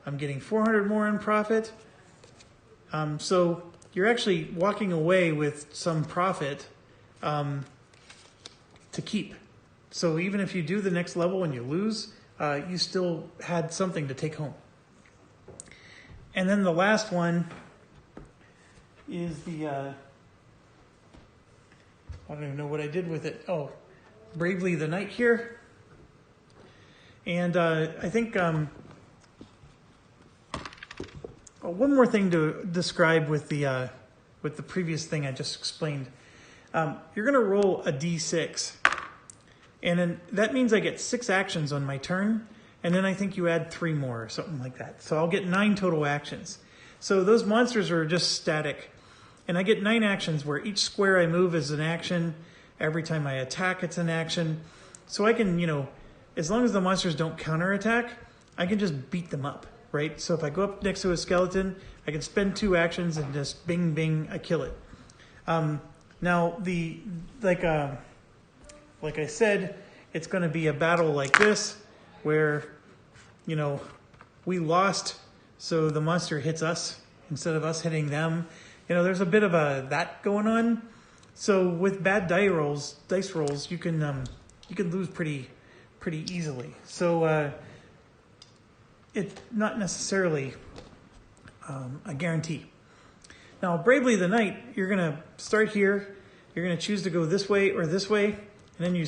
I'm getting 400 more in profit. So you're actually walking away with some profit to keep. So even if you do the next level and you lose, you still had something to take home. And then the last one is I don't even know what I did with it. Oh, Bravely the Knight here. And I think one more thing to describe with the previous thing I just explained. You're going to roll a d6. And then that means I get 6 actions on my turn. And then I think you add 3 more or something like that. So I'll get 9 total actions. So those monsters are just static. And I get 9 actions where each square I move is an action. Every time I attack, it's an action. So I can, as long as the monsters don't counterattack, I can just beat them up, right? So if I go up next to a skeleton, I can spend 2 actions and just bing, bing, I kill it. Now, like I said, it's going to be a battle like this where, we lost, so the monster hits us instead of us hitting them. There's a bit of that going on. So with bad dice rolls, you can lose pretty easily. So it's not necessarily a guarantee. Now, Bravely the Knight, you're going to start here. You're going to choose to go this way or this way, and then you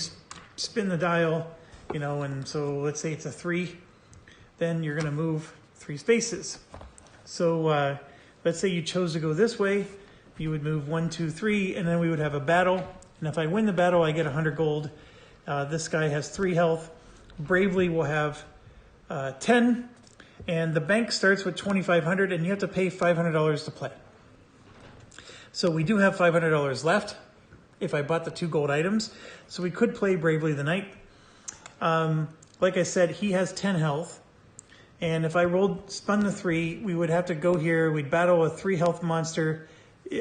spin the dial, and so let's say it's a 3. Then you're going to move 3 spaces. So let's say you chose to go this way. You would move 1, 2, 3, and then we would have a battle. And if I win the battle, I get 100 gold. This guy has 3 health. Bravely will have 10. And the bank starts with 2,500, and you have to pay $500 to play. So we do have $500 left if I bought the 2 gold items. So we could play Bravely the Knight. Like I said, he has 10 health. And if I spun the 3, we would have to go here. We'd battle a 3 health monster.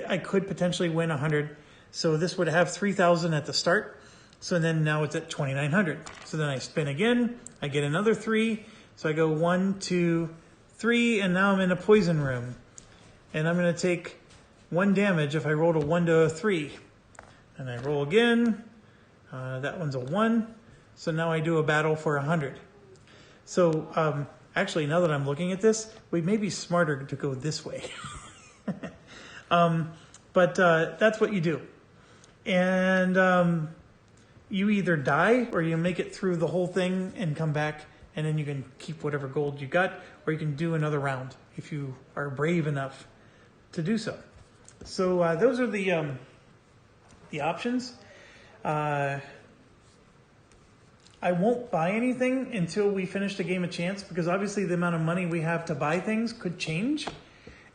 I could potentially win 100. So this would have 3,000 at the start. So then now it's at 2,900. So then I spin again. I get another 3. So I go 1, 2, 3, and now I'm in a poison room. And I'm going to take 1 damage if I rolled a 1 to a 3. And I roll again. That one's a 1. So now I do a battle for 100. So Actually, now that I'm looking at this, we may be smarter to go this way. But that's what you do. And you either die or you make it through the whole thing and come back, and then you can keep whatever gold you got, or you can do another round if you are brave enough to do so. So those are the options. I won't buy anything until we finish the game of chance, because obviously the amount of money we have to buy things could change.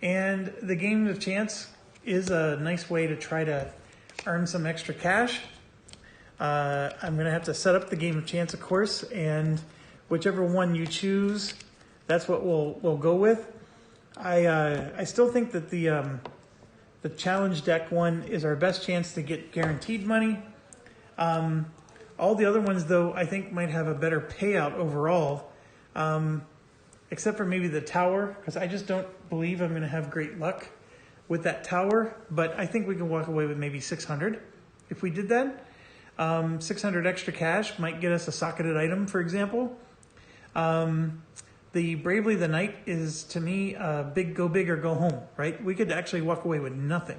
And the game of chance is a nice way to try to earn some extra cash. I'm going to have to set up the game of chance, of course, and whichever one you choose, that's what we'll go with. I still think that the challenge deck one is our best chance to get guaranteed money. All the other ones, though, I think might have a better payout overall, except for maybe the tower, because I just don't believe I'm going to have great luck with that tower. But I think we can walk away with maybe 600 if we did that. 600 extra cash might get us a socketed item, for example. The Bravely the Knight is, to me, go big or go home, right? We could actually walk away with nothing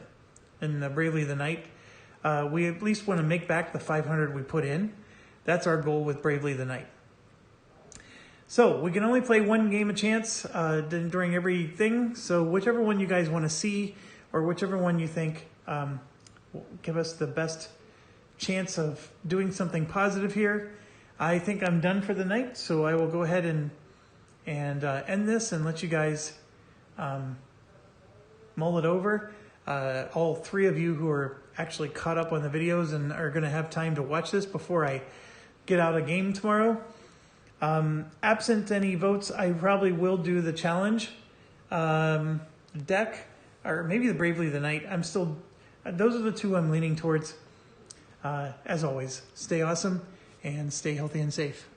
in Bravely the Knight. We at least want to make back the 500 we put in. That's our goal with Bravely the Knight. So we can only play one game of chance during everything. So whichever one you guys want to see, or whichever one you think will give us the best chance of doing something positive here. I think I'm done for the night, so I will go ahead and end this and let you guys mull it over. All three of you who are actually caught up on the videos and are going to have time to watch this before I get out a game tomorrow. Absent any votes, I probably will do the challenge deck, or maybe the Bravely the Knight. Those are the two I'm leaning towards. As always, stay awesome and stay healthy and safe.